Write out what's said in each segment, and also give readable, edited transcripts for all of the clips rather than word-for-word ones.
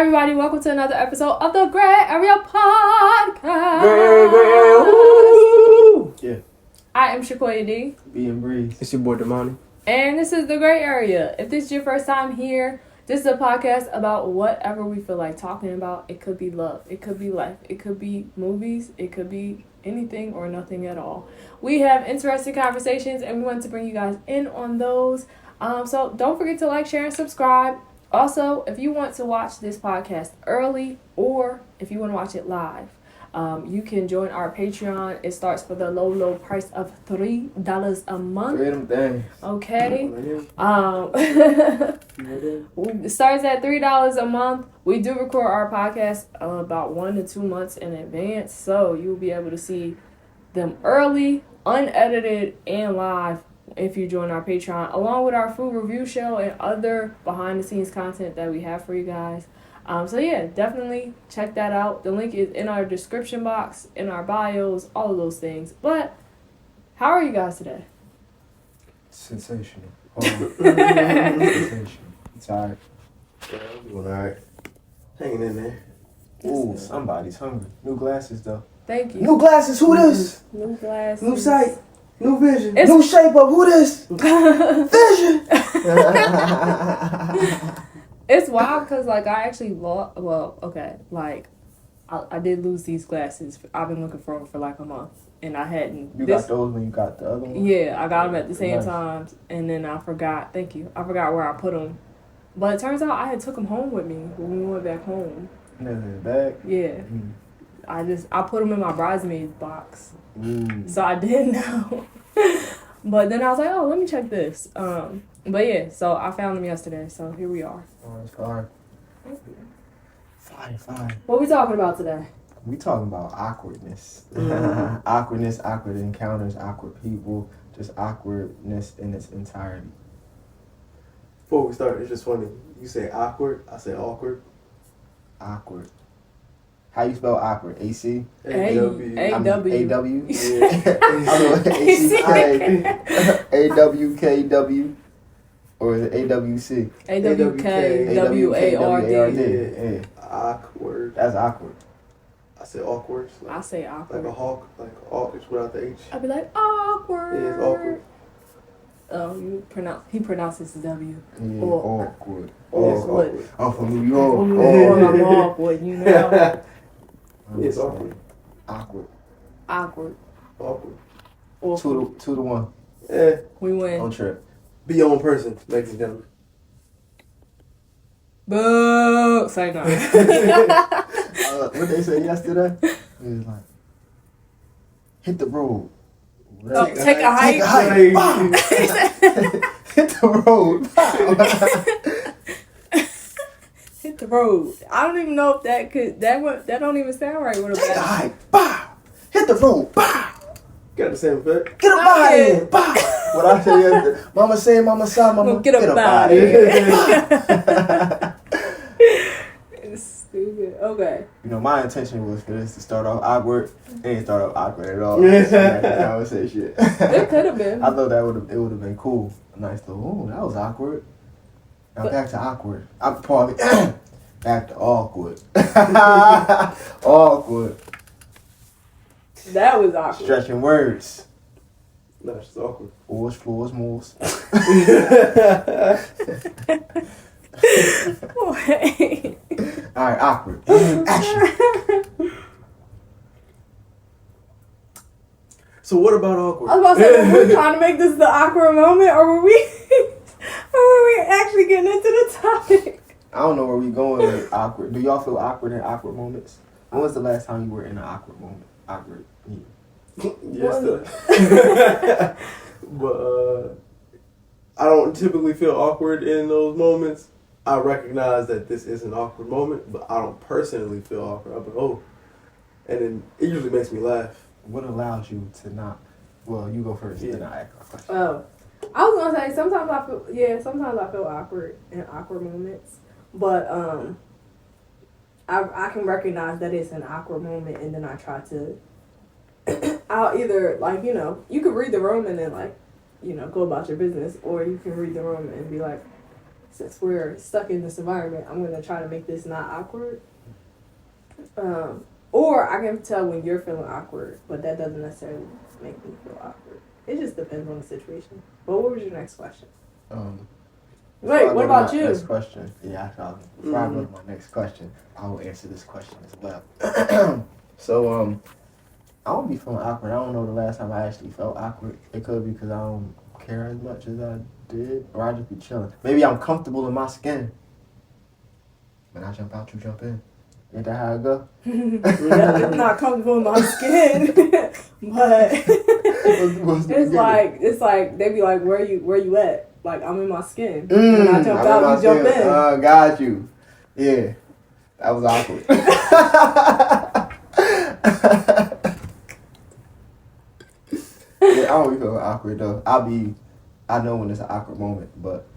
everybody? Welcome to another episode of the Grae Area podcast. Yeah. I am Shakoya D. Being Breeze. It's your boy Damani. And this is the Grae Area. If this is your first time here, this is a podcast about whatever we feel like talking about. It could be love. It could be life. It could be movies. It could be anything or nothing at all. We have interesting conversations and we want to bring you guys in on those. So don't forget to like, share, and subscribe. Also, if you want to watch this podcast early or if you want to watch it live, you can join our Patreon. It starts for the low price of $3 a month. Okay. It starts at $3 a month. We do record our podcast about 1 to 2 months in advance, so you'll be able to see them early, unedited, and live if you join our Patreon, along with our food review show and other behind the scenes content that we have for you guys. So yeah, definitely check that out. The link is in our description box, in our bios, all of those things. But how are you guys today? Sensational. Sensational. It's alright. Yeah, I'm doing alright. Hanging in there. Ooh, somebody's hungry. New glasses though. Thank you. New glasses, who this? New glasses. New sight. New vision. New shape up, who this? Vision. It's wild because, like, I actually lost, I did lose these glasses. I've been looking for them for, like, a month, and I hadn't. You got those when you got the other one? Yeah, I got them at the same time, and then I forgot, thank you, I forgot where I put them. But it turns out I had took them home with me when we went back home. In the bag? Yeah. I put them in my bridesmaid's box. So I didn't know. But then I was like, oh, let me check this. But yeah, so I found them yesterday, so here we are. Oh, it's fire. Fire. What we talking about today? We talking about awkwardness. Awkwardness, awkward encounters, awkward people, just awkwardness in its entirety. Before we start, it's just funny. You say awkward, I say awkward. Awkward. How you spell awkward? AC? A-W. A-W? Yeah. A-W-K-W? Or is it A-W-C? A-W-K-W-A-R-D. Yeah. Awkward. That's awkward. I say awkward. I say awkward. Like a hawk. Like awk, it's without the H. I'd be like, awkward. Yeah, it's awkward. Oh, he pronounces the W. Yeah, Or, awkward. Awkward. I'm from New York. Or I'm awkward, you know. It's awkward. Awkward. Awkward. Awkward. 2-1. Yeah. We win. On trip. Be your own person, ladies and gentlemen. Boo! Say no. What they said yesterday? It was like, hit the road. Take a hike. Wow. Hit the road. Hit the road. I don't even know if that don't even sound right. Take a hike. Bow. Hit the road. Bow. Got the same effect. Get up out of here. Bow. What I say yesterday? Mama say, mama saw, mama get up out of here. It's stupid. Okay. You know, my intention was for this to start off awkward. It didn't start off awkward at all. I would say shit. It could have been. I thought it would have been cool. A nice little, ooh, that was awkward. Now back to awkward. I'm probably back to awkward. Awkward. That was awkward. Stretching words. No, it's just awkward. Oars, floors, moves. Alright, awkward. Action. So what about awkward? I was about to say, were we trying to make this the awkward moment, or were we actually getting into the topic? I don't know where we going with awkward. Do y'all feel awkward in awkward moments? When was the last time you were in an awkward moment? Awkward. Yes, but I don't typically feel awkward in those moments. I recognize that this is an awkward moment, but I don't personally feel awkward. I'm like, oh, and then it usually makes me laugh. What allows you to not? Well, you go first. Yeah. Then I ask a question. Oh, I was gonna say sometimes I feel awkward in awkward moments, but I can recognize that it's an awkward moment, and then I try to. I'll either you could read the room and then go about your business, or you can read the room and be like, since we're stuck in this environment, I'm gonna try to make this not awkward. Or I can tell when you're feeling awkward, but that doesn't necessarily make me feel awkward. It just depends on the situation. But what was your next question? Wait, what about you? Next question. Yeah, before I go to my next question, I will answer this question as well. So, I won't be feeling awkward. I don't know the last time I actually felt awkward. It could be because I don't care as much as I did, or I just be chilling. Maybe I'm comfortable in my skin. When I jump out, you jump in. Ain't that how it go? Yeah, I'm not comfortable in my skin, but it's like they be like, where you at? Like, I'm in my skin. When I jump out, you jump in. Got you. Yeah, that was awkward. Yeah, I don't be feeling awkward though. I know when it's an awkward moment, but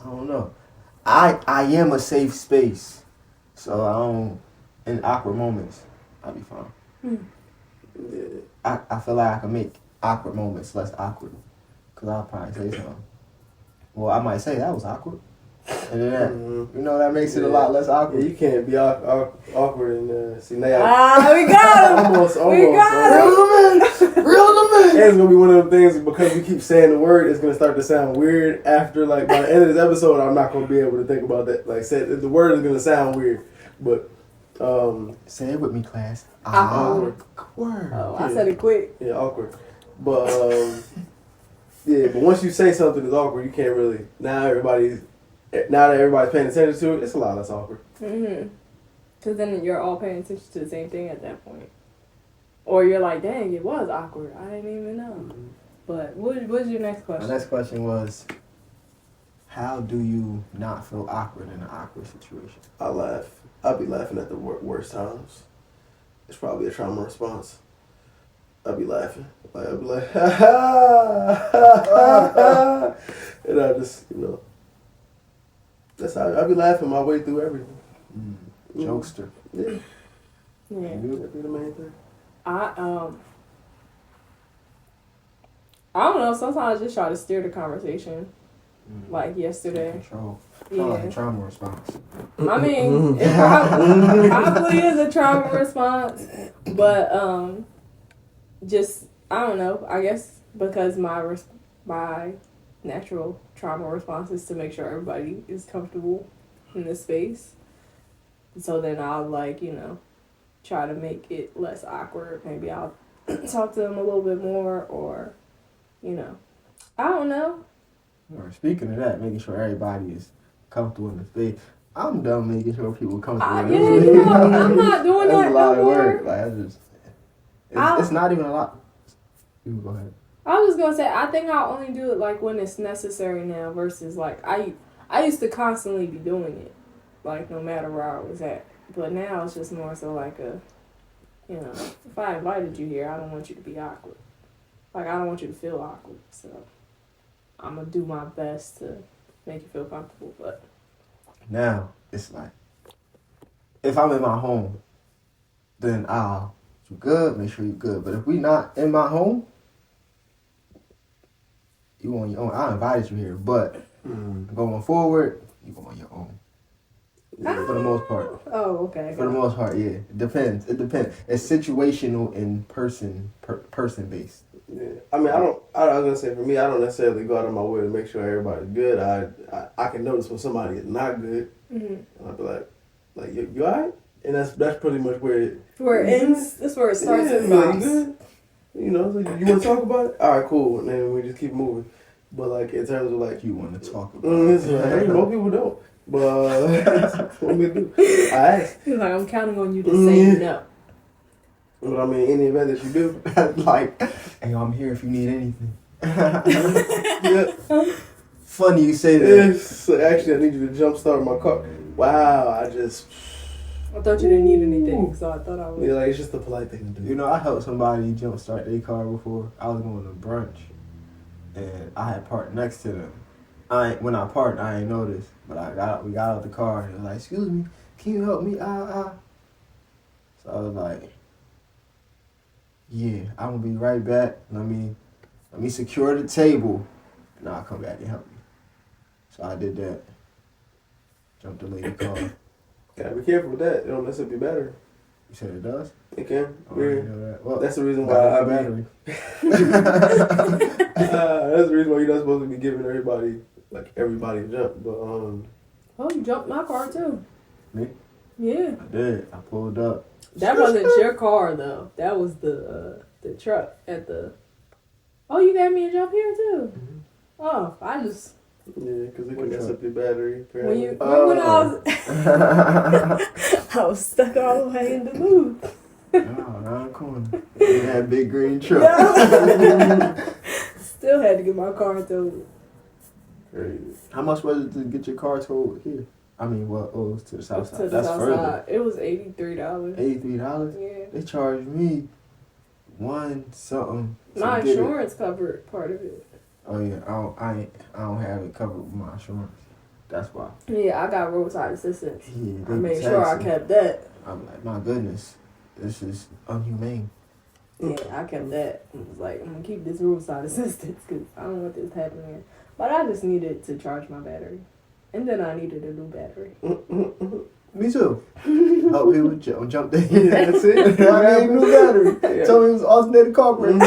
I don't know. I am a safe space, so I don't. In awkward moments, I'll be fine. I feel like I can make awkward moments less awkward, cause I'll probably say something. Well, I might say that was awkward, and then that that makes it a lot less awkward. Yeah, you can't be awkward and see now. We got him. Almost. We got him. And it's gonna be one of them things because we keep saying the word. It's gonna start to sound weird after, like, by the end of this episode. I'm not gonna be able to think about that. Like I said, the word is gonna sound weird, but say it with me, class. Awkward. Oh, I said it quick. Yeah, awkward. But yeah, but once you say something is awkward, you can't really. Now that everybody's paying attention to it, it's a lot less awkward. Because then you're all paying attention to the same thing at that point. Or you're like, dang, it was awkward. I didn't even know. But what's your next question? My next question was, how do you not feel awkward in an awkward situation? I laugh. I'll be laughing at the worst times. It's probably a trauma response. I'll be laughing. Like, I'll be like, ha ha ha. And I just, that's how I'll be laughing my way through everything. Jokester. Yeah. Yeah. That'd be the main thing. I don't know. Sometimes I just try to steer the conversation. Like yesterday. Control. Yeah. Like a trauma response. I mean, it probably is a trauma response, but just I don't know. I guess because my natural trauma response is to make sure everybody is comfortable in this space. So then I'll try to make it less awkward. Maybe I'll talk to them a little bit more, or I don't know. Or speaking of that, making sure everybody is comfortable in the space. I'm done making sure people are comfortable in the space. I'm not doing that. That's a lot no of more. work. Like it's not even a lot. You go ahead. I was just gonna say I think I'll only do it like when it's necessary now versus like I used to constantly be doing it, like no matter where I was at. But now it's just more so like if I invited you here, I don't want you to be awkward. Like I don't want you to feel awkward. So I'm gonna do my best to make you feel comfortable. But now it's like if I'm in my home, then you good, make sure you good. But if we not in my home, you on your own. I invited you here, but going forward, you go on your own. For the most part. Oh, okay. For the most part, yeah. It depends. It's situational and person based. Yeah. I mean, I was gonna say for me, I don't necessarily go out of my way to make sure everybody's good. I can notice when somebody is not good, and I'll be like you alright? And that's pretty much where it ends. That's where it starts. Yeah, like, you good? So you want to talk about it? All right, cool. And then we just keep moving. But like in terms of like you want to talk about it's like, hey, most people don't. But what we do? I asked. He's like, I'm counting on you to say no. But I mean, in the event that you do, like, hey, I'm here if you need anything. Yeah. Funny you say that. So actually, I need you to jumpstart my car. Wow, I thought you didn't need anything, so I thought I would. Yeah, like it's just a polite thing to do. I helped somebody jumpstart their car before. I was going to brunch, and I had parked next to them. When I parked, I ain't noticed, but we got out the car, and they was like, "Excuse me, can you help me?" So I was like, "Yeah, I'm gonna be right back. Let me secure the table, and I'll come back and help you." So I did that. Jumped the lady car. Gotta be careful with that. It don't necessarily be battery. You said it does? It can. Oh, I didn't know that. Well, That's the reason why I battery. that's the reason why you're not supposed to be giving everybody a jump. But Oh, you jumped my car too. Me? Yeah. I did. I pulled up. That wasn't your car though. That was the truck at the. Oh, you got me a jump here too. Mm-hmm. Oh, I just yeah, because it can Which mess one? up your battery. when Apparently. you when I was stuck all the way in the booth. Around the corner. In that big green truck. Still had to get my car towed. Crazy. How much was it to get your car towed here? I mean, what? Oh, to the south To side. the That's south further. side. It was $83. $83. Yeah. They charged me something. to My get it. insurance covered part of it. Oh yeah, I don't have it covered with my insurance. That's why. Yeah, I got roadside assistance. Yeah, I made sure I kept that. I'm like, my goodness, this is inhumane. Yeah, I kept that. I was like, I'm gonna keep this roadside assistance because I don't want this happening. But I just needed to charge my battery, and then I needed a new battery. Me too. Help people jump there. Yeah, that's it. I need a new battery. Yeah. Told me it was alternating carburetor.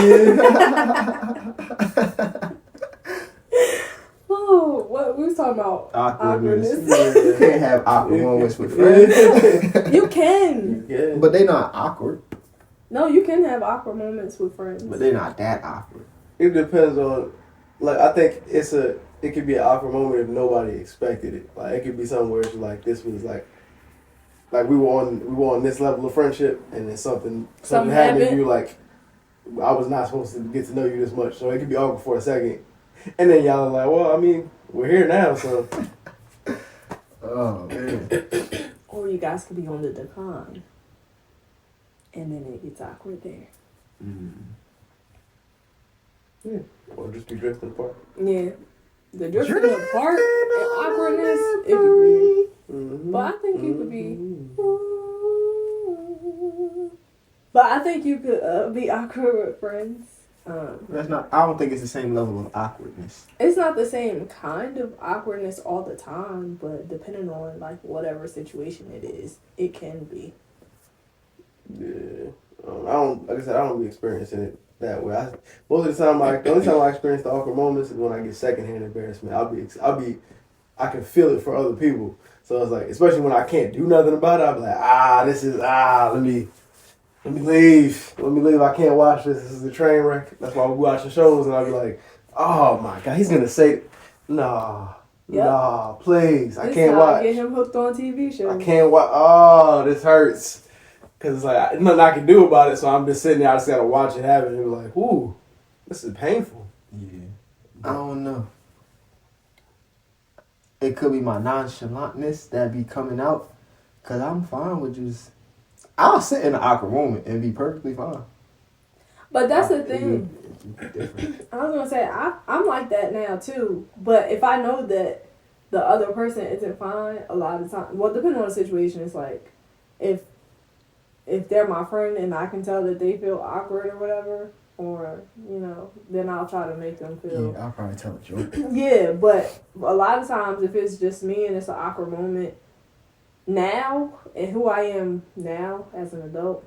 Oh, what we was talking about? Awkwardness. Awkwardness. You can't have awkward moments with friends. You can. Yeah. But they not awkward. No, you can have awkward moments with friends. But they not that awkward. It depends on, like, I think it could be an awkward moment if nobody expected it. Like, it could be something where it's like, this was like we were on this level of friendship, and then something happened, and you like, I was not supposed to get to know you this much, so it could be awkward for a second, and then y'all are like, well, I mean, we're here now, so. Oh man. Or you guys could be on the decline, and then it gets awkward there. Yeah. Or just be drifting apart. Yeah, the drifting apart and awkwardness, it'd be weird. Mm-hmm. But I think you could be. But I think you could be awkward with friends. That's not. I don't think it's the same level of awkwardness. It's not the same kind of awkwardness all the time, but depending on like whatever situation it is, it can be. Yeah. Like I said, I don't be experiencing it that way. Most of the time, the only time I experience the awkward moments is when I get secondhand embarrassment. I can feel it for other people. So it's like, especially when I can't do nothing about it, I'll be like, let me leave. Let me leave. I can't watch this. This is a train wreck. That's why we watching shows, and I'll be like, oh my God, he's gonna say, nah, please, I can't watch. I get him hooked on TV shows. I can't watch. Oh, this hurts. Cause it's like nothing I can do about it, so I'm just sitting there. I just gotta watch it happen. And be like, ooh, this is painful. Yeah. I don't know. It could be my nonchalantness that be coming out, cause I'm fine with just. I'll sit in an awkward moment and be perfectly fine. But that's the thing. Different. I was gonna say I'm like that now too. But if I know that the other person isn't fine, a lot of time, well, depending on the situation, it's like if they're my friend and I can tell that they feel awkward or whatever, or then I'll try to make them feel. Yeah, I'll probably tell a joke. Yeah, but a lot of times if it's just me and it's an awkward moment now and who I am now as an adult,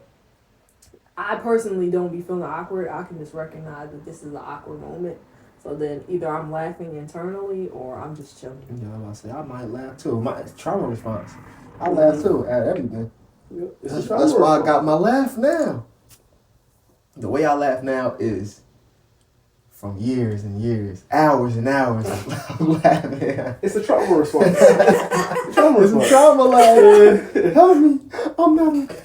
I personally don't be feeling awkward. I can just recognize that this is an awkward moment. So then either I'm laughing internally or I'm just chilling. Yeah, I'm about to say, I might laugh too. My trauma response. I laugh too at everything. Yep. That's why I got my laugh now. The way I laugh now is from years and years, hours and hours of laughing. It's a trauma response. It's a trauma laugh. Help me. I'm not okay.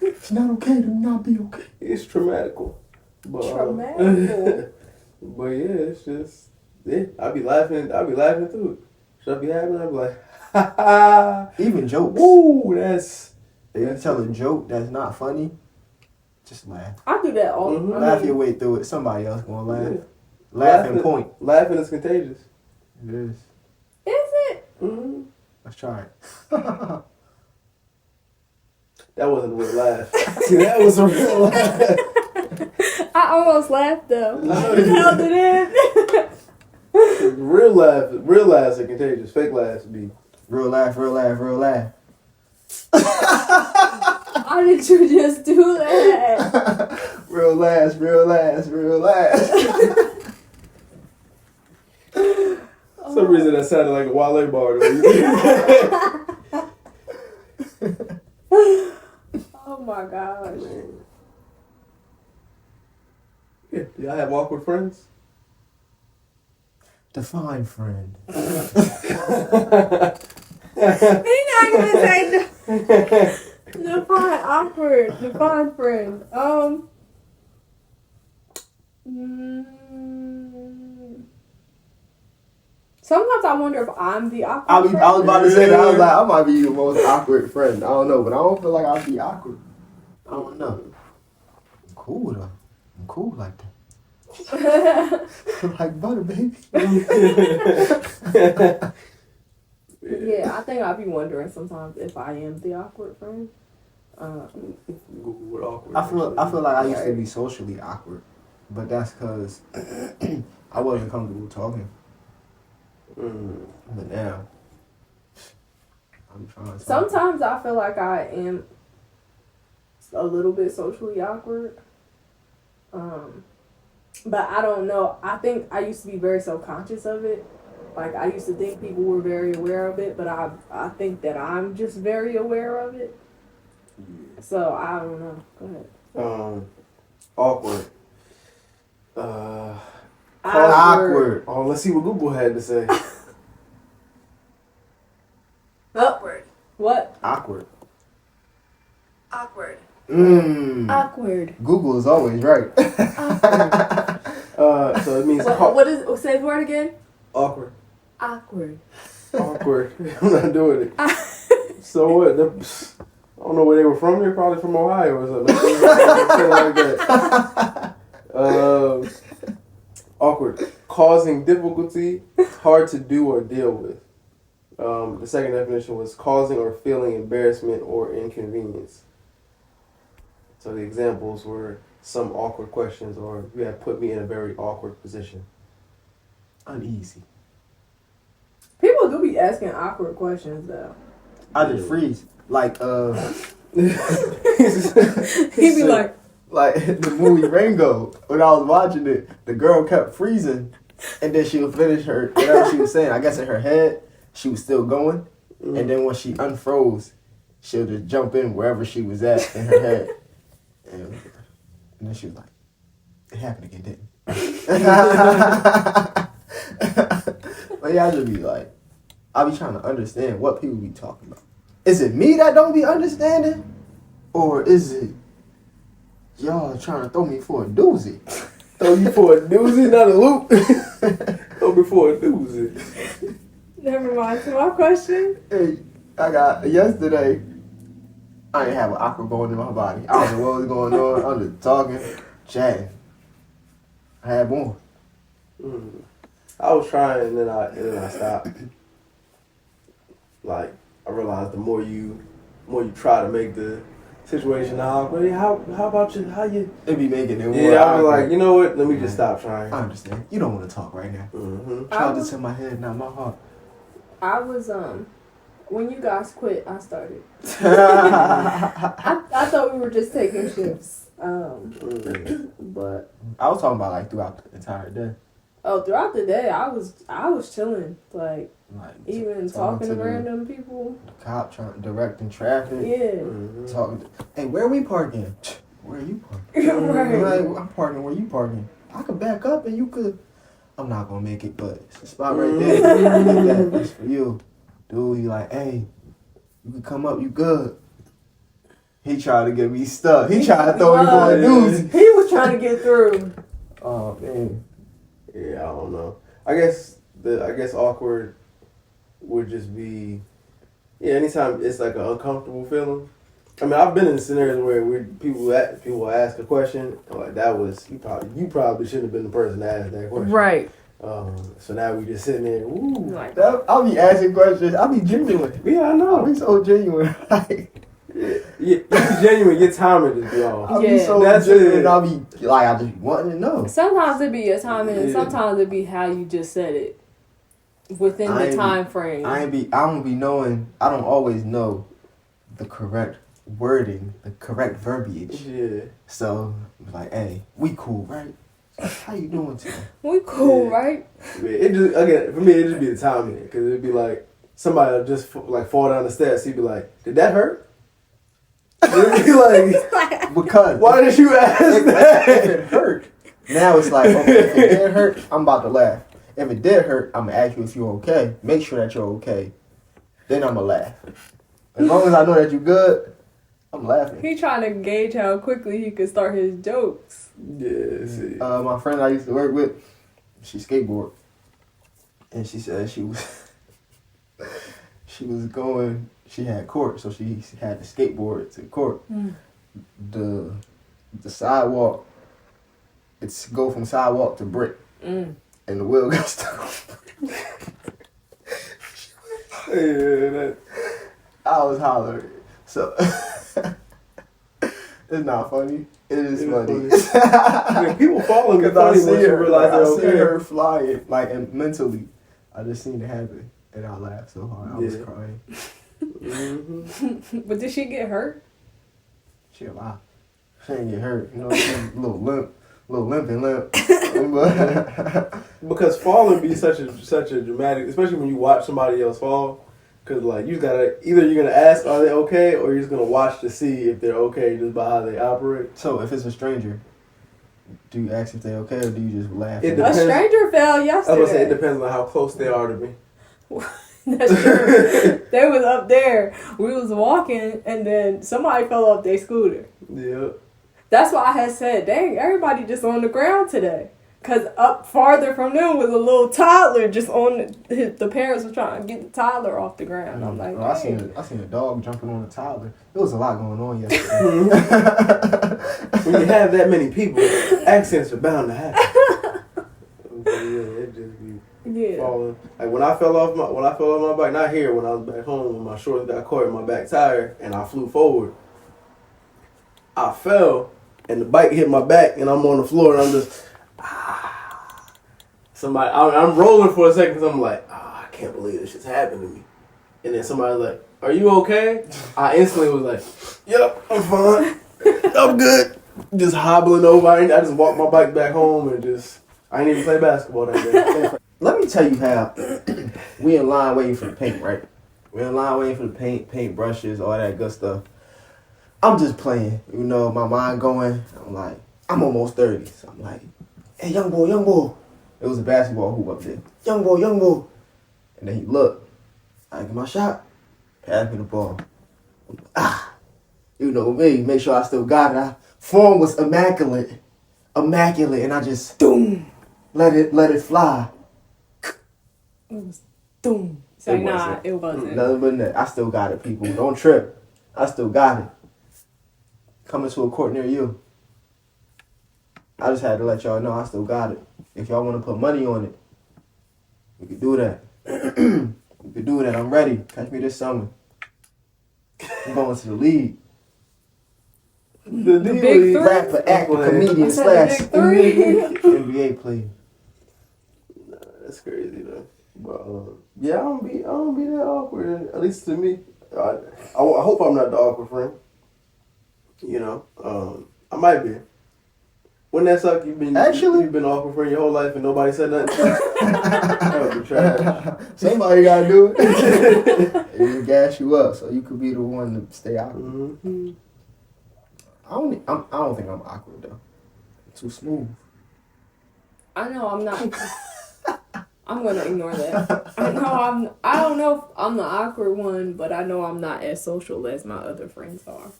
It's not okay to not be okay. It's traumatical. But, Traumatical. But yeah, it's just I be laughing through it. Should I be happy? I be like, ha ha. Even jokes. Woo, that's. If you tell a joke that's not funny, just laugh. I do that all the Mm-hmm. time. Laugh your way through it. Somebody else gonna laugh. Yeah. Laugh and point. Laughing is contagious. It is. Is it? Mm-hmm. Let's try it. That wasn't a real laugh. See, that was a real laugh. I almost laughed though. I No, just held it in. real laughs are contagious. Fake laughs be Real laugh. How did you just do that? real laughs. For some reason that sounded like a Wale bar. Oh my gosh. Yeah, do y'all have awkward friends? Define friend. He not gonna say define awkward. Define friend. Sometimes I wonder if I'm the awkward friend. I was about to say that. I was like, I might be the most awkward friend. I don't know, but I don't feel like I'll be awkward. I don't know. I'm cool though. I'm cool like that. Like butter, baby. Yeah, I think I'd be wondering sometimes if I am the awkward friend. Google what awkward. I feel like I used to be socially awkward, but that's because I wasn't comfortable talking. But now, I'm trying. Sometimes I feel like I am a little bit socially awkward. But I don't know. I think I used to be very self-conscious of it. Like, I used to think people were very aware of it, but I think that I'm just very aware of it. So, I don't know. Go ahead. Awkward. Awkward. Oh, let's see what Google had to say. Upward. What? Awkward. Awkward. Awkward. Google is always right. So it means what is? Say the word again. Awkward. Awkward. Awkward. I'm not doing it. So what? I don't know where they were from. They're probably from Ohio or something. Like that. Awkward. Causing difficulty, hard to do or deal with. The second definition was causing or feeling embarrassment or inconvenience. So the examples were some awkward questions, or you have put me in a very awkward position. Uneasy. People do be asking awkward questions though. I just freeze. Like He be like the movie Rango. When I was watching it, the girl kept freezing, and then she would finish her whatever she was saying. I guess in her head, she was still going, and then when she unfroze, she'll just jump in wherever she was at in her head, and then she was like, "It happened again, didn't it?" But yeah, I just be like, I be trying to understand what people be talking about. Is it me that don't be understanding, or is it y'all trying to throw me for a doozy? Throw you for a doozy, not a loop. Throw me for a doozy. Never mind. So my question. Hey, I got yesterday. I ain't have an awkward bone in my body. I don't know what was going on. I'm just talking, chatting. I had more. I was trying, and then I stopped. Like, I realized the more you try to make the situation awkward, how about you? How you? It be making it more. Yeah, I was awkward. like, you know what? Let me just stop trying. I understand. You don't want to talk right now. Try this in my head, not my heart. I was when you guys quit, I started. I thought we were just taking shifts. But I was talking about like throughout the entire day. Oh, throughout the day, I was chilling, like even talking to random people. The cop directing traffic. Yeah. Talking. Hey, where are we parking? Where are you parking? Right. Like, I'm parking. Where you parking? I could back up and you could. I'm not gonna make it, but it's a spot right there. It's for you, dude. He like, hey, you can come up. You good? He tried to get me stuck. He tried to throw me for a doozy. He was trying to get through. Oh man. Yeah, I don't know. I guess awkward would just be, anytime it's like an uncomfortable feeling. I mean, I've been in scenarios where people ask a question, and like that was you probably shouldn't have been the person to ask that question. Right. So now we just sitting there. Ooh. I'll be asking questions. I'll be genuine. Yeah, I know. I'll be so genuine. You genuine. Your timing just be off. I'll be so genuine. I'll be like, I just be wanting to know. Sometimes it be your timing, and sometimes it be how you just said it. within the time frame. I don't always know the correct wording, the correct verbiage. Yeah. So, like, hey, we cool, right? How you doing today? We cool, right? Yeah, it just, again, for me, it just be the timing. Because it'd be like, somebody would just like fall down the steps. He'd be like, did that hurt? It'd be like, because why did you ask that? If it hurt, now it's like, okay, if it did hurt, I'm about to laugh. If it did hurt, I'm going to ask you if you're okay. Make sure that you're okay. Then I'm going to laugh. As long as I know that you're good, I'm laughing. He trying to gauge how quickly he could start his jokes. Yeah, see. My friend I used to work with, she skateboard. And she said she was going, she had court, so she had to skateboard to court. The sidewalk, it's go from sidewalk to brick. And the wheel got stuck. Yeah, I was hollering. So it's not funny. It is funny. When people follow me, Because funny once you realize they're I see okay. her flying, like, and mentally, I just seen it happen, and I laughed so hard. I was crying. Mm-hmm. But did she get hurt? She alive. She ain't get hurt. You know, she a little limping limp. Because falling be such a dramatic, especially when you watch somebody else fall. Because, like, you gotta, either you're gonna ask, are they okay, or you're just gonna watch to see if they're okay just by how they operate. So, if it's a stranger, do you ask if they're okay, or do you just laugh? It A stranger fell yesterday. I was gonna say, it depends on how close they are to me. That's true. They was up there. We was walking, and then somebody fell off their scooter. Yeah. That's why I had said, dang, everybody just on the ground today. Because up farther from them was a little toddler just on the parents were trying to get the toddler off the ground. I'm like, I seen a dog jumping on a toddler. There was a lot going on yesterday. When you have that many people, accidents are bound to happen. It just be falling. Like when I fell off my bike, not here, when I was back home, when my shorts got caught in my back tire and I flew forward, I fell and the bike hit my back and I'm on the floor and I'm just I'm rolling for a second because I'm like, I can't believe this shit's happened to me. And then somebody's like, are you okay? I instantly was like, yep, I'm fine. I'm good. Just hobbling over. I just walked my bike back home and I didn't even play basketball that day. Let me tell you how we in line waiting for the paint, right? We're in line waiting for the paint brushes, all that good stuff. I'm just playing, my mind going. I'm like, I'm almost 30. So I'm like, hey, young boy. It was a basketball hoop up there. Young boy. And then he looked. I get my shot. Pass me the ball. You know me. Make sure I still got it. Form was immaculate. And I just let it fly. it was doom. Say, nah, it wasn't. Nothing but that. I still got it, people. Don't trip. I still got it. Coming to a court near you. I just had to let y'all know I still got it. If y'all want to put money on it, we could do that. We could do that. I'm ready. Catch me this summer. I'm going to the league. The big three? Rapper, actor, comedian, / NBA player. Nah, that's crazy though. But yeah, I don't be that awkward. At least to me, I hope I'm not the awkward friend. I might be. Wouldn't that suck? You've been awkward friend your whole life and nobody said nothing. That would be trash. Somebody gotta do it. It will gas you up, so you could be the one to stay awkward. Mm-hmm. I don't think I'm awkward though. I'm too smooth. I know I'm not. I'm gonna ignore that. I don't know if I'm the awkward one, but I know I'm not as social as my other friends are.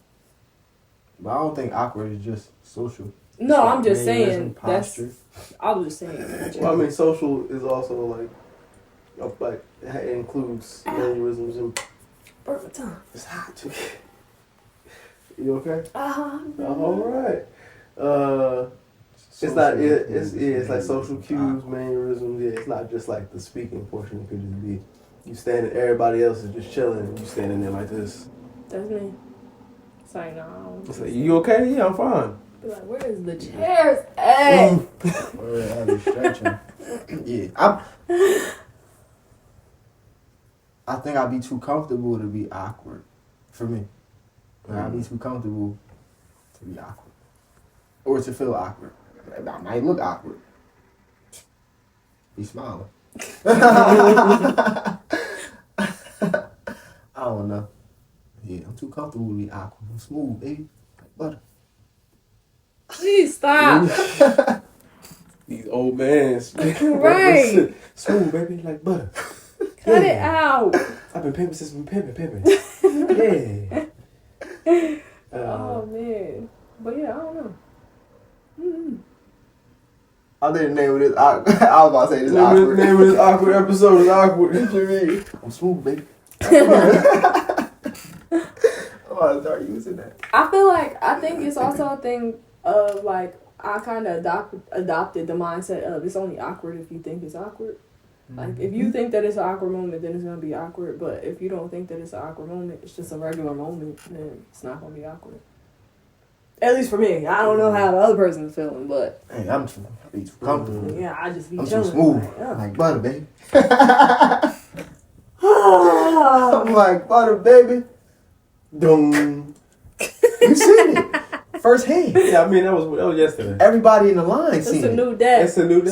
But I don't think awkward is just social. No, I'm just saying. Posture. I was just saying. Well, I mean, social is also it includes mannerisms and. Perfect time. It's hot too. You okay? All right. It's like social cues, mannerisms. Yeah, it's not just like the speaking portion. It could just be you standing, everybody else is just chilling, and you standing there like this. That's me. Sorry, no. It's like, you okay? Yeah, I'm fine. Be like, where's the chairs? Hey. I be stretching. Yeah, I think I'd be too comfortable to be awkward. For me. Like, I'd be too comfortable to be awkward. Or to feel awkward. I might look awkward. Be smiling. I don't know. Yeah, I'm too comfortable to be awkward. I'm smooth, baby. Like butter. Please stop. These old mans. Right. Smooth, baby, like butter. Cut it out. I've been pimping since I've been pimping. Yeah. Oh, man. But yeah, I don't know. Mm-hmm. I didn't name this. I was about to say this awkward. The name of this awkward episode is awkward. What you mean? I'm smooth, baby. I'm about to start using that. I think it's also a thing of like, I kind of adopted the mindset of it's only awkward if you think it's awkward. Like, if you think that it's an awkward moment, then it's going to be awkward. But if you don't think that it's an awkward moment, it's just a regular moment, then it's not going to be awkward. At least for me. I don't know how the other person's feeling, but... Hey, I be too comfortable. Yeah, I just be I'm chilling. too smooth. Like, yeah. Like butter, baby. I'm like butter, baby. Dum. You seen it. First hand. Yeah, I mean, that was yesterday. Everybody in the line It's seen a it. new day. It's a new day.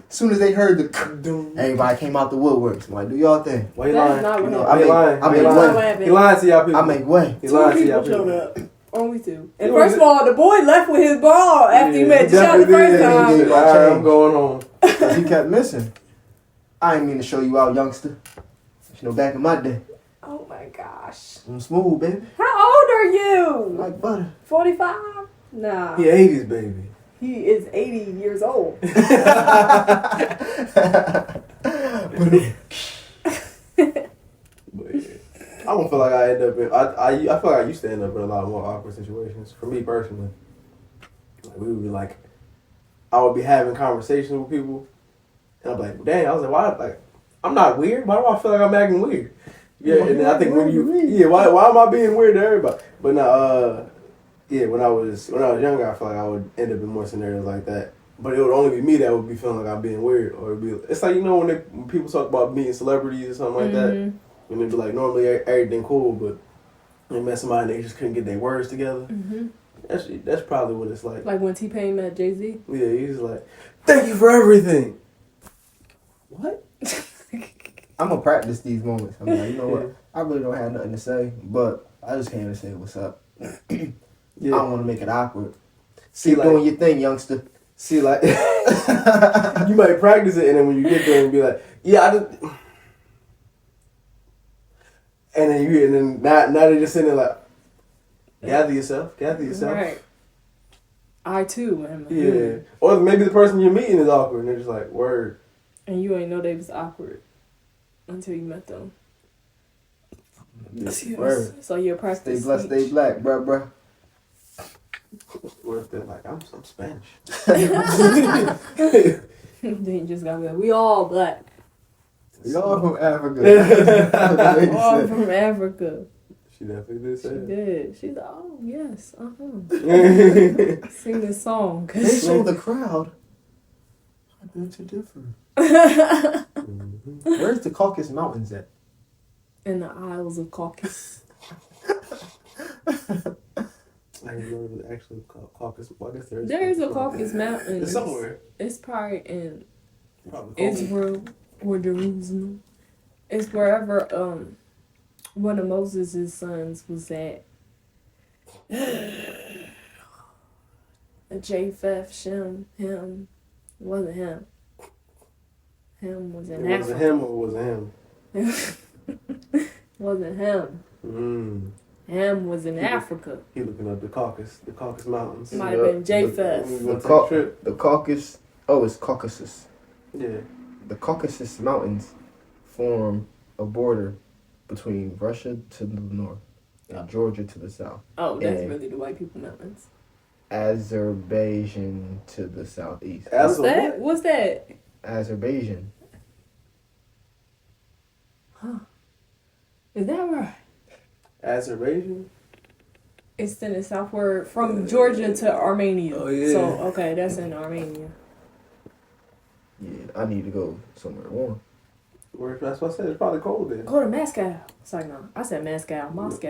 Soon as they heard the doom, everybody came out the woodworks. I'm like, do y'all thing. Why you That's lying? not You know, what happened. I make way. He lying to y'all people. I make way. He Two lying to y'all people people. showed up. Only two. And You first of all, the boy left with his ball after he made the shot the first time. Yeah. Alright, I'm going home. He kept missing. I ain't mean to show you out, youngster. You know, back in my day, Oh my gosh. I'm smooth, baby. How old are you? Like butter. 45? Nah. He 80s, baby. He is 80 years old. But yeah. I don't feel like I end up in. I feel like I used to end up in a lot more awkward situations. For me personally, like we would be like, I would be having conversations with people, and I'm like, dang, I was like, why? Like, I'm not weird. Why do I feel like I'm acting weird? Yeah, and then I think when you, why am I being weird to everybody? But now, when I was younger, I feel like I would end up in more scenarios like that. But it would only be me that would be feeling like I'm being weird, or it'd be. It's like when people talk about meeting celebrities or something like that. And they'd be like, normally everything cool, but they met somebody and they just couldn't get their words together. Mm-hmm. That's probably what it's like. Like when T-Pain met Jay-Z? Yeah, he's like, thank you for everything. What? I'm gonna practice these moments. I'm like, you know what? I really don't have nothing to say, but I just came to say what's up. I don't want to make it awkward. Keep doing your thing, youngster. See, like, you might practice it, and then when you get there and be like, yeah, I just... And then now they're just sitting there like, gather yourself. Right. I too am. Yeah. Or maybe the person you're meeting is awkward and they're just like, word. And you ain't know they was awkward until you met them. Word. So you're practicing. Stay blessed, stay black, bruh. Or if they're like, I'm Spanish. Then you just gotta be like, we all black. Y'all from Africa. All from Africa. She definitely did say She that. did. She's like, oh, yes. Sing this song. They show the crowd. I beg to differ. Where's the Caucasus Mountains at? In the Isles of Caucasus. I didn't know it was actually Caucasus. Well, I guess There's a Caucasus Mountains. It's somewhere. It's probably in Probably Israel or Jerusalem. It's wherever one of Moses' sons was at. Japheth, Shem, him. It wasn't him. Him was in Africa. Was it him or was it him? Wasn't him. Ham was in Africa. He looking up the Caucasus Mountains. Might have been Japheth. The Caucasus. Oh, it's Caucasus. Yeah. The Caucasus Mountains form a border between Russia to the north and Georgia to the south. Oh, that's and really the white people mountains. Azerbaijan to the southeast. What's that? What's that? Azerbaijan. Huh. Is that right? Azerbaijan? It's in the southward from Georgia to Armenia. Oh, yeah. So, okay, that's in Armenia. Yeah, I need to go somewhere warm. That's what I said. It's probably cold there. Go to Moscow. It's like, no. I said Moscow. Moscow.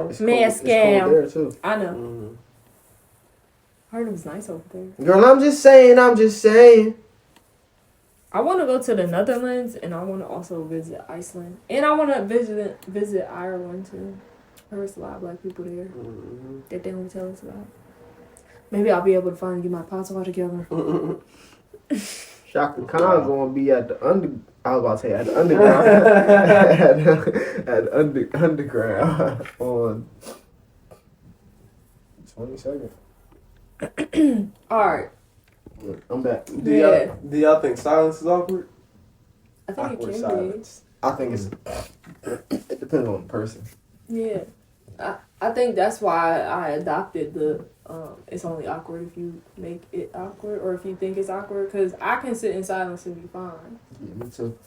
It's Moscow. cold there too. I know. Mm-hmm. I heard it was nice over there. Girl, I'm just saying. I want to go to the Netherlands, and I want to also visit Iceland. And I want to visit Ireland, too. I heard there's a lot of black people there that they don't tell us about. Maybe I'll be able to finally get my pots all together. Shaka Khan's gonna be at the I was about to say at the underground. at the underground on 22nd. Alright. I'm back. Do y'all think silence is awkward? I think Awkward it can silence. I think it depends on the person. be. Yeah. I think that's why I adopted the it's only awkward if you make it awkward or if you think it's awkward, because I can sit in silence and be fine. Yeah, me too.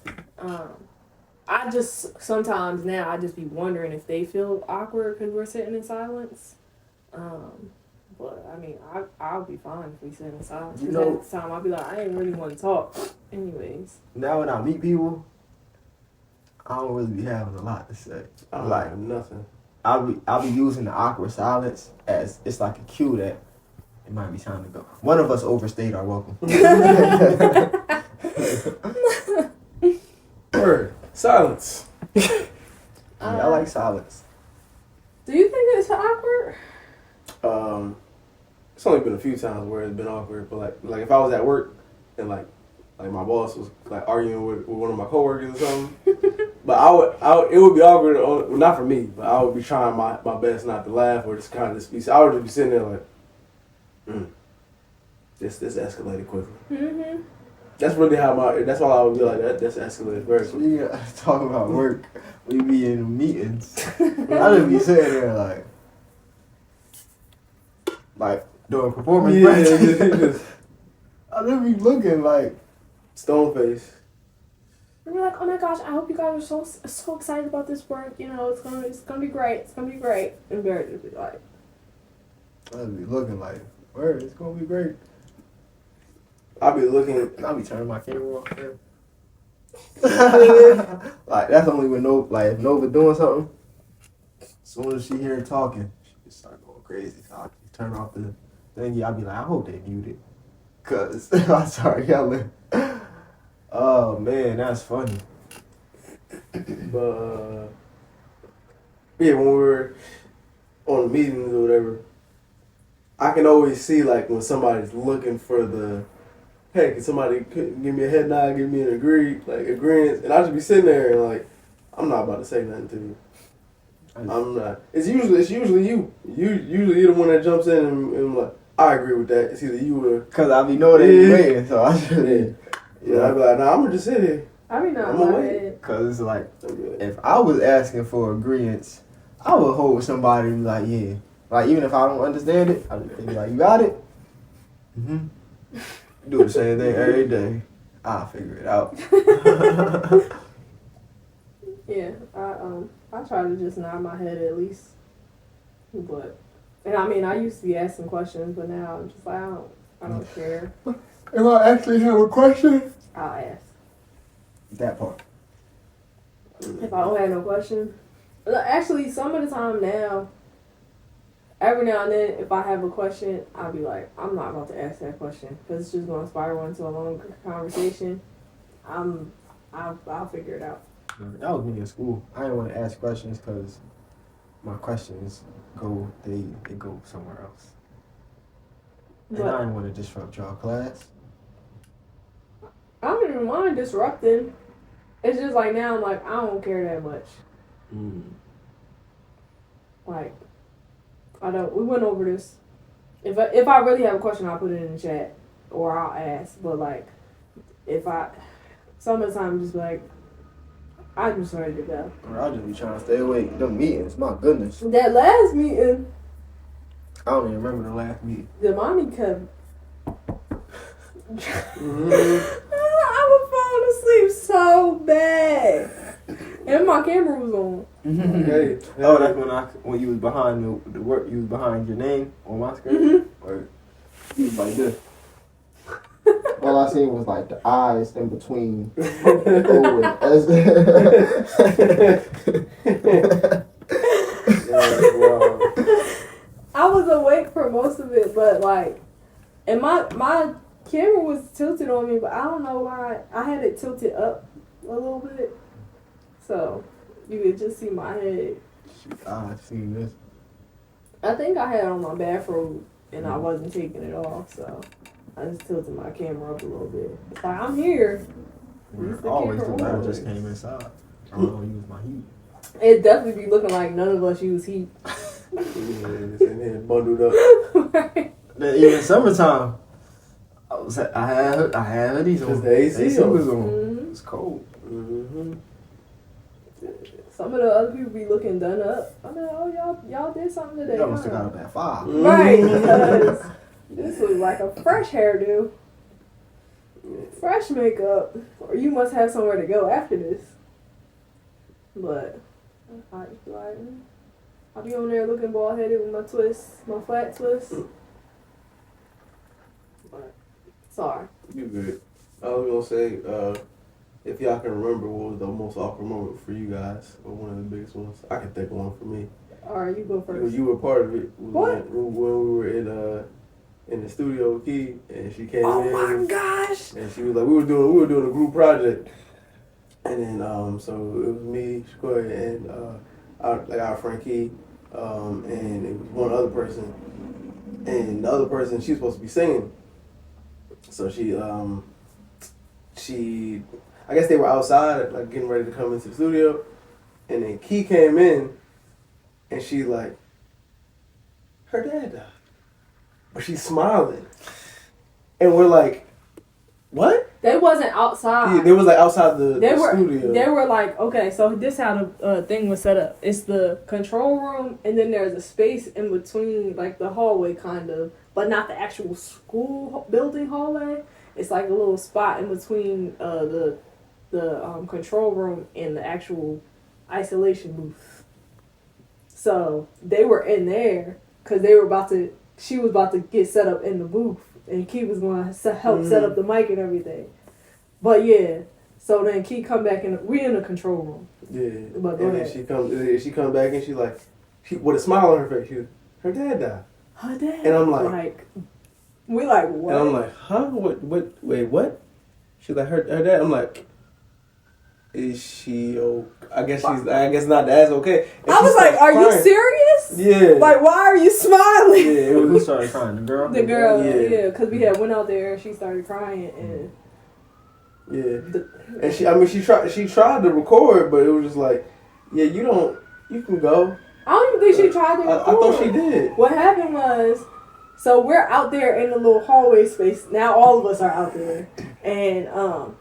I just sometimes now I just be wondering if they feel awkward because we're sitting in silence. But I mean I'll be fine if we sit in silence. You Because know, at the time I'll be like, I ain't really want to talk anyways. now when I meet people, I don't really be having a lot to say. I don't have nothing. I'll be using the awkward silence as it's like a cue that it might be time to go. One of us overstayed our welcome. Word. Silence. I like silence. Do you think it's awkward? It's only been a few times where it's been awkward, but like if I was at work and like my boss was like arguing with one of my coworkers or something, but it would be awkward. Well, not for me, but I would be trying my best not to laugh or just kind of be. I would just be sitting there like, this escalated quickly. Mm-hmm. That's really that's why I would be like that. That's escalated very quickly. You talk about work. We be in meetings. I just be sitting there like doing performance practice. I just be looking like stone face. And you're like, oh my gosh, I hope you guys are so excited about this work. You know, it's gonna be great. It's gonna be great. And Barrett just be like, I just be looking like, word, it's gonna be great. I'll be looking. I'll be turning my camera off. Like that's only when if Nova doing something. As soon as she hear talking, she just start going crazy. So I turn off the thingy. I'll be like, I hope they muted, cause I start yelling. Oh man, that's funny. But yeah, when we're on the meetings or whatever, I can always see like when somebody's looking for the, hey, can somebody give me a head nod, give me an agreement, and I just be sitting there and like, I'm not about to say nothing to you. I'm not. It's usually you. Usually you're the one that jumps in and like, I agree with that. It's either you or, cause I be knowing they be waiting, so I should. Yeah, I'd be like, nah, I'm gonna just sit here. I mean, not I'm my away. head. Cause it's like, if I was asking for agreements, I would hold somebody and be like, yeah. Like, even if I don't understand it, I'd be like, you got it? Mm-hmm. Do the same thing every day. I'll figure it out. Yeah, I try to just nod my head at least. But, and I mean, I used to be asking questions, but now I'm just like, I don't care. If I actually have a question, I'll ask. that part. If I don't have no question. Actually, some of the time now, every now and then, if I have a question, I'll be like, I'm not about to ask that question because it's just going to spiral into a long conversation. I'll figure it out. That was me in school. I didn't want to ask questions because my questions go somewhere else. And I didn't want to disrupt y'all class. I don't even mind disrupting. It's just like now I'm like, I don't care that much. Like, we went over this. If I really have a question, I'll put it in the chat or I'll ask. But like, some of the time I'm just like, I'm just ready to go. Or I'll just be trying to stay awake. Them meetings, my goodness. That last meeting, I don't even remember the last meeting. the mommy kept. I was falling asleep so bad, and my camera was on. Hey. Oh, that's when you was behind the work. You was behind your name on my screen. Or you was like this. All I seen was like the eyes in between O and S. I was awake for most of it, but like, and my camera was tilted on me, but I don't know why. I had it tilted up a little bit, so you could just see my head. I seen this. I think I had it on my bathrobe, and I wasn't taking it off, so I just tilted my camera up a little bit. It's like, I'm here. Always the man just came inside. I don't know, use my heat. It definitely be looking like none of us use heat. Yeah, just in here bundled up. Right. Even summertime, I had hoodies on. The AC was on. Mm-hmm. It's cold. Mm-hmm. Some of the other people be looking done up. I mean, oh, y'all did something today. Y'all must have got up at 5. Right, because this was like a fresh hairdo. Fresh makeup. Or you must have somewhere to go after this. But I'll be on there looking bald headed with my twist, my flat twist. But sorry. You good. I was gonna say, if y'all can remember what was the most awkward moment for you guys, or one of the biggest ones. I can think of one for me. Alright, you go first. You were part of it. What? When we were in the studio with Key, and she came in. Oh my gosh! And she was like, we were doing a group project, and then so it was me, Shakoy, and our friend Key, and it was one other person, and the other person she was supposed to be singing. So she, I guess they were outside, like getting ready to come into the studio, and then Key came in, and she like, her dad died. But she's smiling. And we're like, what? They wasn't outside. Yeah, they was like outside the studio. They were like, okay, so this how the thing was set up. It's the control room, and then there's a space in between, like the hallway kind of, but not the actual school building hallway. It's like a little spot in between the control room and the actual isolation booth. So they were in there because she was about to get set up in the booth, and Key was going to help set up the mic and everything. But yeah, so then Key come back we in the control room. Yeah, but and then she come back and she with a smile on her face. Her dad died. Her dad. And I'm like we like what? And I'm like, huh? What? Wait, what? She's like, her dad. I'm like, is she okay? I guess not as okay. And I was like, are you serious? Yeah. Like, why are you smiling? Yeah. Who started crying? The girl? The girl, yeah. Because we had went out there and she started crying and. Yeah. And she tried to record, but it was just like, yeah, you can go. I don't even think she tried to record. I thought she did. What happened was, so we're out there in the little hallway space. Now all of us are out there. And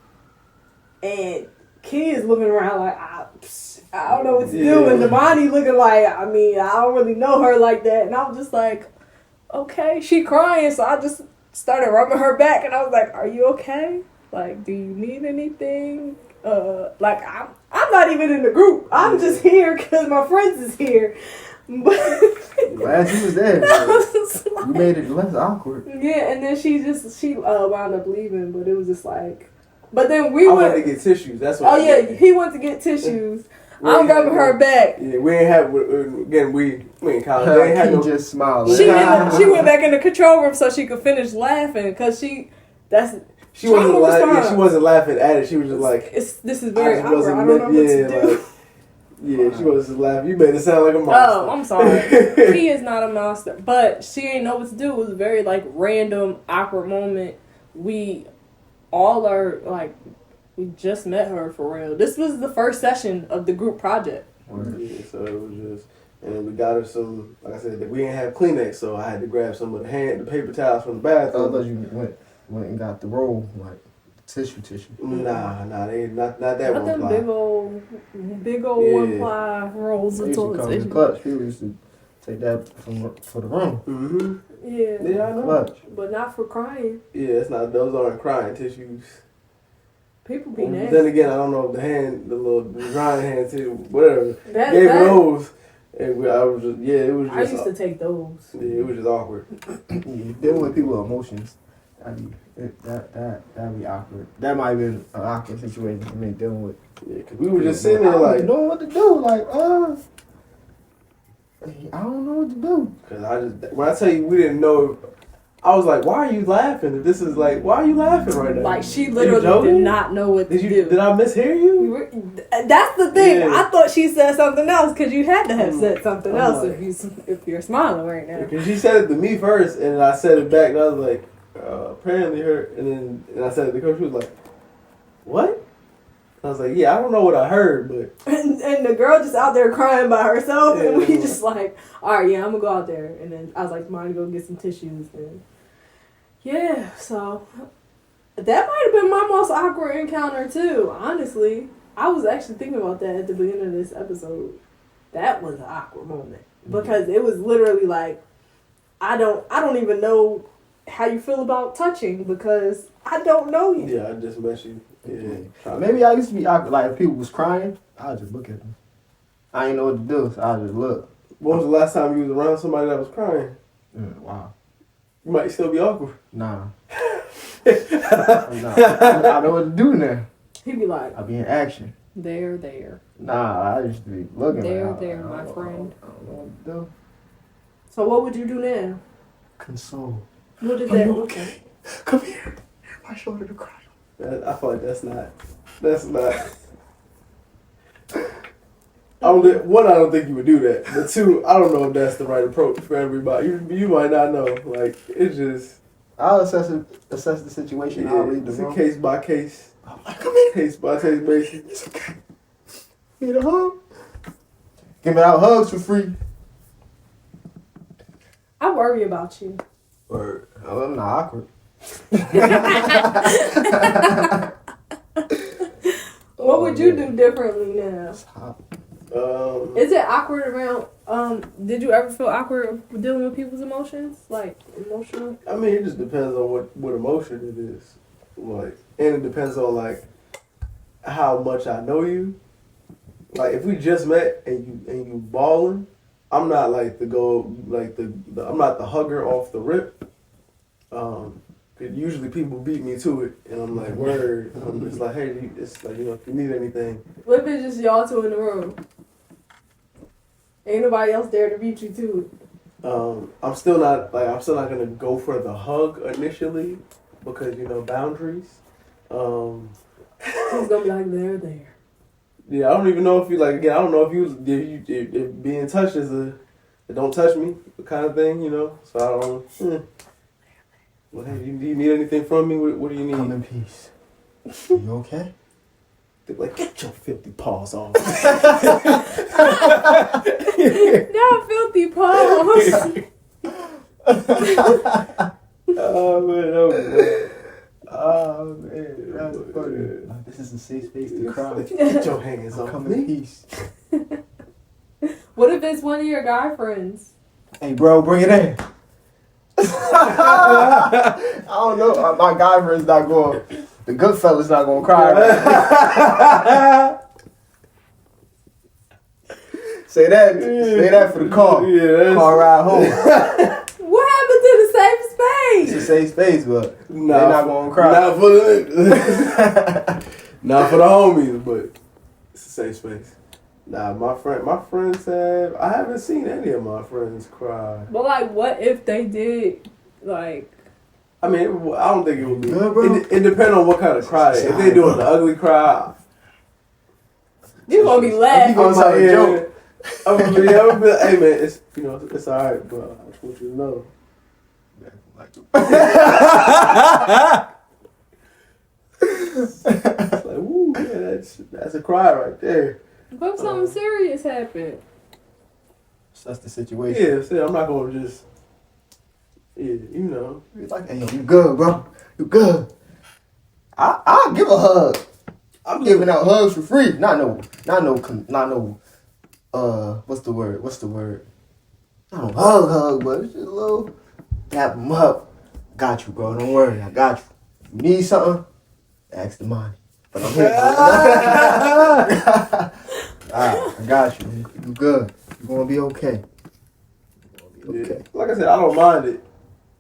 Key is looking around like, I don't know what to do. And Damani looking like, I don't really know her like that. And I was just like, okay. She crying, so I just started rubbing her back. And I was like, are you okay? Like, do you need anything? I'm not even in the group. I'm just here because my friends is here. But glad she was there. You made it less awkward. Yeah, and then she wound up leaving, but it was just like. But then I went to get tissues. That's what. Oh yeah, he went to get tissues. I'm rubbing her back. Yeah, we ain't have again. We in college. They ain't had no just smiled. She went back in the control room so she could finish laughing because she wasn't laughing. She wasn't laughing at it. She was just like, this is very awkward. I don't know what to do. Yeah, she was just laughing. You made it sound like a monster. Oh, I'm sorry. He is not a monster. But she ain't know what to do. It was a very, random, awkward moment. We all are, we just met her for real. This was the first session of the group project. Yeah, so it was just... And then we got her some... Like I said, we didn't have Kleenex, so I had to grab some of the paper towels from the bathroom. I thought you went and got the roll, tissue. Nah, they not that one. Not them big old one-ply rolls of toilet tissue. In clutch. People used to take that for the room. Mm-hmm. Yeah. Yeah, I know. Clutch. But not for crying. Yeah, those aren't crying tissues. People be nasty. Then again, I don't know if the drying hand tissue, whatever. Gave her those. And it was just. I used to take those. Yeah, it was just awkward. Dealing with people's emotions. That'd be awkward. That might have been an awkward situation for me dealing with. Yeah, because we were just sitting there like, knowing what to do. Like, I don't know what to do. Because when I tell you we didn't know, I was like, why are you laughing? This is like, why are you laughing right now? Like, she literally did not know what to do. Did I mishear you? That's the thing. Yeah. I thought she said something else because you had to have said something else like, if you're smiling right now. Because she said it to me first, and I said it back, and I was like, apparently her, and I said it to coach, she was like, what? I was like, yeah, I don't know what I heard, but... And the girl just out there crying by herself, Yeah. and we just like, all right, yeah, I'm going to go out there. And then I was like, mine to go get some tissues. And yeah, so that might have been my most awkward encounter, too, honestly. I was actually thinking about that at the beginning of this episode. That was an awkward moment. Because it was literally like, I don't even know how you feel about touching because I don't know you. Yeah, I just met you. Yeah. Maybe I used to be awkward. Like, if people was crying, I'd just look at them. I ain't know what to do, so I'd just look. When was the last time you was around somebody that was crying? Wow. You might still be awkward. Nah. I know what to do now. He'd be like, I be in action. there. Nah, I used to be looking There, like, my friend. I don't know what to do. So what would you do now? Console. What did Are that you look okay? like? Come here. My shoulder to cry. I feel like that's not. I don't think you would do that. But two, I don't know if that's the right approach for everybody. You might not know. Like, it's just... I'll assess the situation. I'll read the it's room. a case by case. I'm like, come here. Case by case basis. It's okay. You need a hug? Giving out hugs for free. I worry about you. Or I'm not awkward. What would you do differently now? Stop. Is it awkward around, did you ever feel awkward dealing with people's emotions? Like, emotional? I mean, it just depends on what emotion it is. Like, and it depends on, like, how much I know you. Like, if we just met and you balling, I'm not like I'm not the hugger off the rip. Usually people beat me to it, and I'm like, word. I'm just like, hey, it's like, you know, if you need anything. What if it's just y'all two in the room? Ain't nobody else there to beat you to it. I'm still not gonna go for the hug initially because, you know, boundaries. He's gonna be like, there. Yeah, I don't even know if you like. Again, I don't know if being touched is a don't touch me kind of thing, you know. So I don't. Well, hey, do you need anything from me? What do you need? Come in peace. You okay? They're like, get your filthy paws off. Not filthy paws. Oh man, that's funny. Like, this is a safe space to cry. Get your hands off Come me. in peace. What if it's one of your guy friends? Hey, bro, bring it in. I don't know. My guy friend's not going. The good fella's not going to cry. Right? Say that for the car. Yeah, car ride home. What happened to the safe space? It's a safe space, but they're not going to cry. Not for the homies, but it's a safe space. Nah, my friends I haven't seen any of my friends cry. But like, what if they did? Like, I mean, I don't think it would be. Good, bro. It depends on what kind of cry. If they doing the ugly cry, you gonna be laughing. You gonna tell a joke. I'm gonna be like, hey man, it's it's alright, but I just want you to know. It's like, woo, yeah, that's a cry right there. What if something serious happened? That's the situation. Yeah, see, I'm not gonna just, you know. It's like, hey, you good, bro? You good? I'll give a hug. I'm giving out hugs for free. Not no. What's the word? Not no hug, but it's just a little tap them up. Got you, bro. Don't worry, I got you. You need something? Ask the money. But I'm here. I got you. You good? You gonna be okay. Yeah. Like I said, I don't mind it.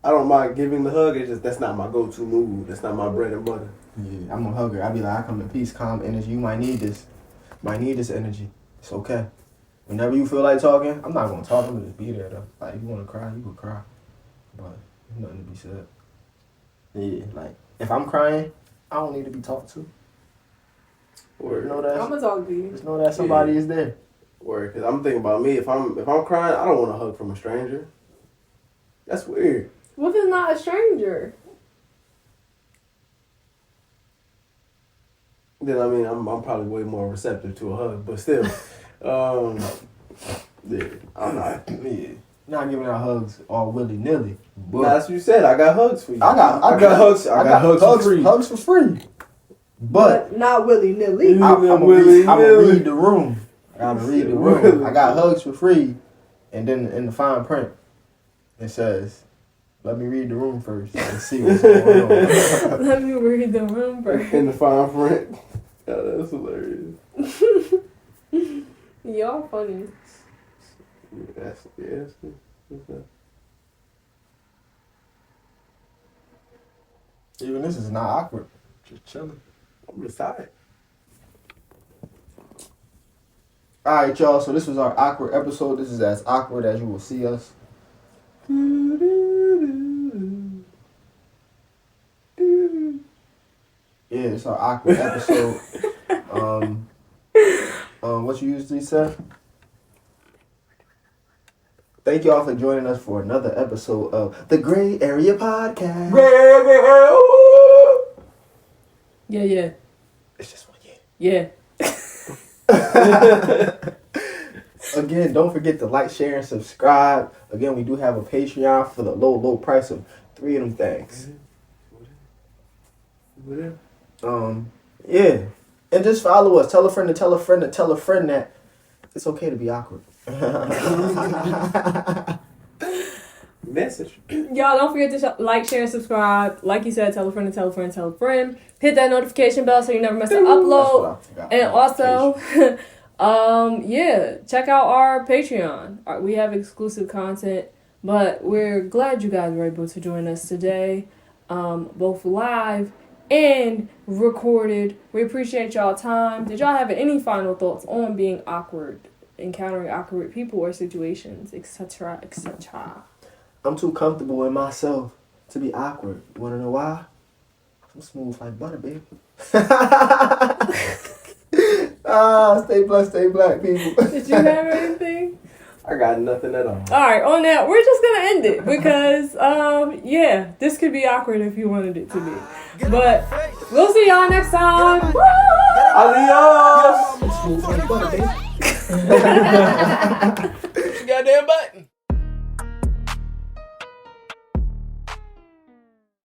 I don't mind giving the hug. It's just that's not my go-to move. That's not my bread and butter. Yeah, I'm gonna hug her. I be like, I come in peace, calm energy. You might need this. Might need this energy. It's okay. Whenever you feel like talking, I'm not gonna talk. I'm gonna just be there though. Like, you wanna cry, you can cry. But there's nothing to be said. Yeah, like if I'm crying, I don't need to be talked to. Or Know that. I'm gonna talk to you. Just know that somebody is there. Or because I'm thinking about me. If I'm crying, I don't want a hug from a stranger. That's weird. What if it's not a stranger? Then I mean, I'm probably way more receptive to a hug, but still, yeah, I'm not. Yeah. Not giving out hugs all willy nilly. Nah, that's what you said. I got hugs for you. I got hugs. I got hugs for free. Hugs for free. But not willy nilly. I'm gonna read the room. I gotta read the room. I got hugs for free, and then in the fine print, it says, "Let me read the room first and see what's going on." Let me read the room first. In the fine print. Yeah, that's hilarious. Y'all funny. Yes. Even this is not awkward. Just chilling. I'm just tired. Alright, y'all, so this was our awkward episode. This is as awkward as you will see us. Yeah, it's our awkward episode. What you usually say? Thank y'all for joining us for another episode of the Grae Area Podcast. Yeah. It's just 1 year. Yeah. Again, don't forget to like, share, and subscribe. Again, we do have a Patreon for the low price of 3 of them things. Yeah. And just follow us. Tell a friend to tell a friend to tell a friend that it's okay to be awkward. Message. Y'all don't forget to like, share, and subscribe. Like you said, tell a friend to tell a friend to tell a friend. Hit that notification bell so you never miss an upload. And also, check out our Patreon. We have exclusive content, but we're glad you guys were able to join us today, both live and recorded. We appreciate y'all time. Did y'all have any final thoughts on being awkward, encountering awkward people or situations, etc., etc.? I'm too comfortable in myself to be awkward. You want to know why? I'm smooth like butter, baby. Stay blessed, stay black, people. Did you have anything? I got nothing at all. Alright, on that, we're just gonna end it because, this could be awkward if you wanted it to be. But we'll see y'all next time. Adios! I'm smooth like butter, baby. Goddamn button.